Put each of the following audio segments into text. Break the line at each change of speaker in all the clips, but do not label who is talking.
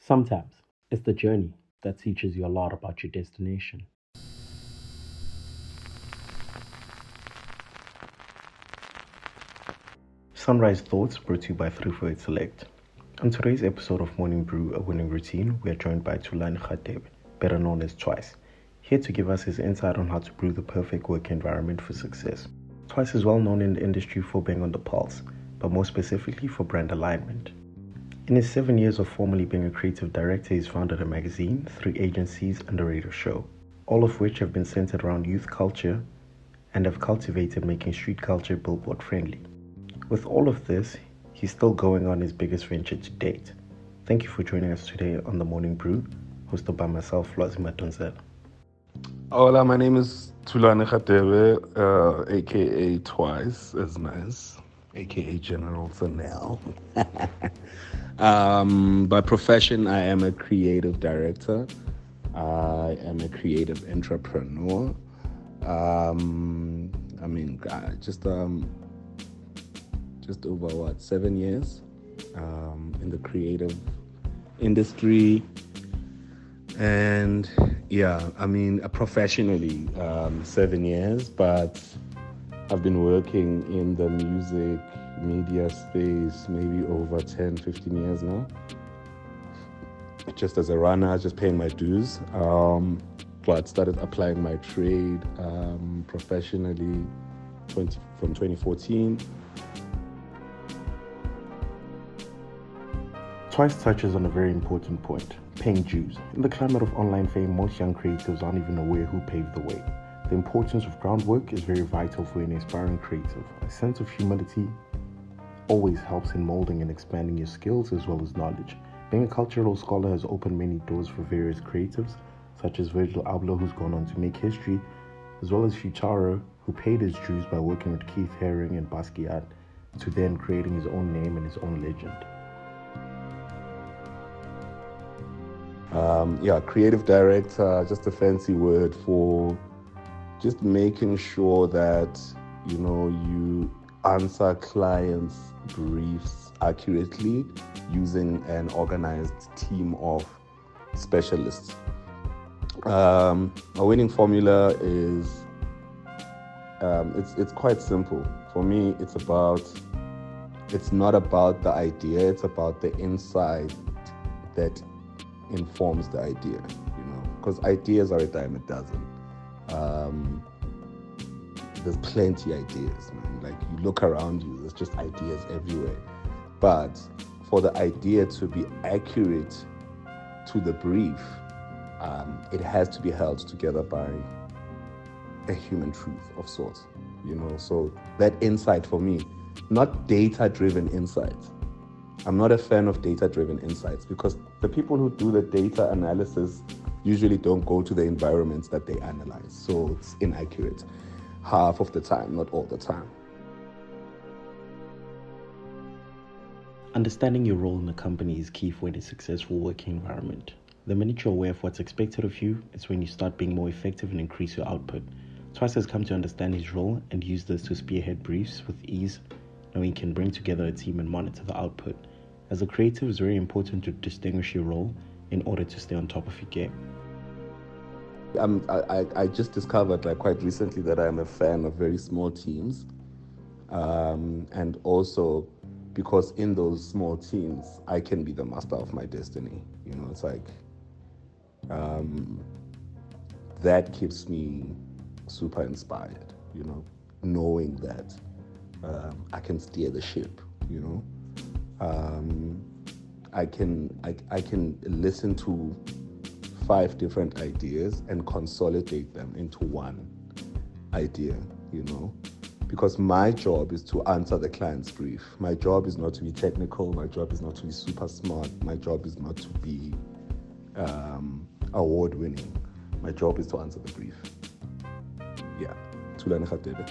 Sometimes it's the journey that teaches you a lot about your destination. Sunrise Thoughts brought to you by 348 Select. On today's episode of Morning Brew, A Winning Routine, we are joined by Thulane Radebe, better known as Twice, here to give us his insight on how to brew the perfect work environment for success. Twice is well known in the industry for being on the pulse, but more specifically for brand alignment. In his 7 years of formally being a creative director, he's founded a magazine, 3 agencies, and a radio show, all of which have been centered around youth culture and have cultivated making street culture billboard friendly. With all of this, he's still going on his biggest venture to date. Thank you for joining us today on The Morning Brew, hosted by myself, Lwazima Donzel.
Hola, my name is Thulane Radebe, aka Twice, as nice, aka General Fennell. By profession, I am a creative director. I am a creative entrepreneur. Just over 7 years in the creative industry. And professionally 7 years, but I've been working in the music media space maybe over 10-15 years now, just as a runner, just paying my dues, but started applying my trade professionally from 2014.
Twice touches on a very important point, paying dues. In the climate of online fame, most young creatives aren't even aware who paved the way. The importance of groundwork is very vital for an aspiring creative. A sense of humility always helps in molding and expanding your skills as well as knowledge. Being a cultural scholar has opened many doors for various creatives, such as Virgil Abloh, who's gone on to make history, as well as Futaro, who paid his dues by working with Keith Haring and Basquiat, to then creating his own name and his own legend.
Creative director, just a fancy word for just making sure that, you answer clients' briefs accurately using an organized team of specialists. A winning formula is, it's quite simple. For me, it's not about the idea, it's about the insight that informs the idea, because ideas are a dime a dozen. There's plenty ideas, man. Like, you look around you, there's just ideas everywhere. But for the idea to be accurate to the brief, it has to be held together by a human truth of sorts, So that insight for me, not data-driven insights. I'm not a fan of data-driven insights because the people who do the data analysis usually don't go to the environments that they analyze. So it's inaccurate half of the time, not all the time.
Understanding your role in a company is key for any successful working environment. The minute you're aware of what's expected of you, it's when you start being more effective and increase your output. Twice has come to understand his role and use this to spearhead briefs with ease, knowing he can bring together a team and monitor the output. As a creative, it's very important to distinguish your role in order to stay on top of your game.
I just discovered quite recently that I'm a fan of very small teams, and also because in those small teams I can be the master of my destiny. It's that keeps me super inspired. Knowing that I can steer the ship. I can listen to 5 different ideas and consolidate them into one idea, because my job is to answer the client's brief. My job is not to be technical. My job is not to be super smart. My job is not to be award-winning. My job is to answer the brief. Thulane Radebe.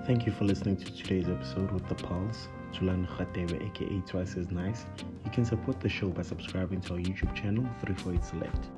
Thank you for listening to today's episode with The Pulse. Thulane Radebe, aka Twice is Nice. You can support the show by subscribing to our YouTube channel, 348 Select.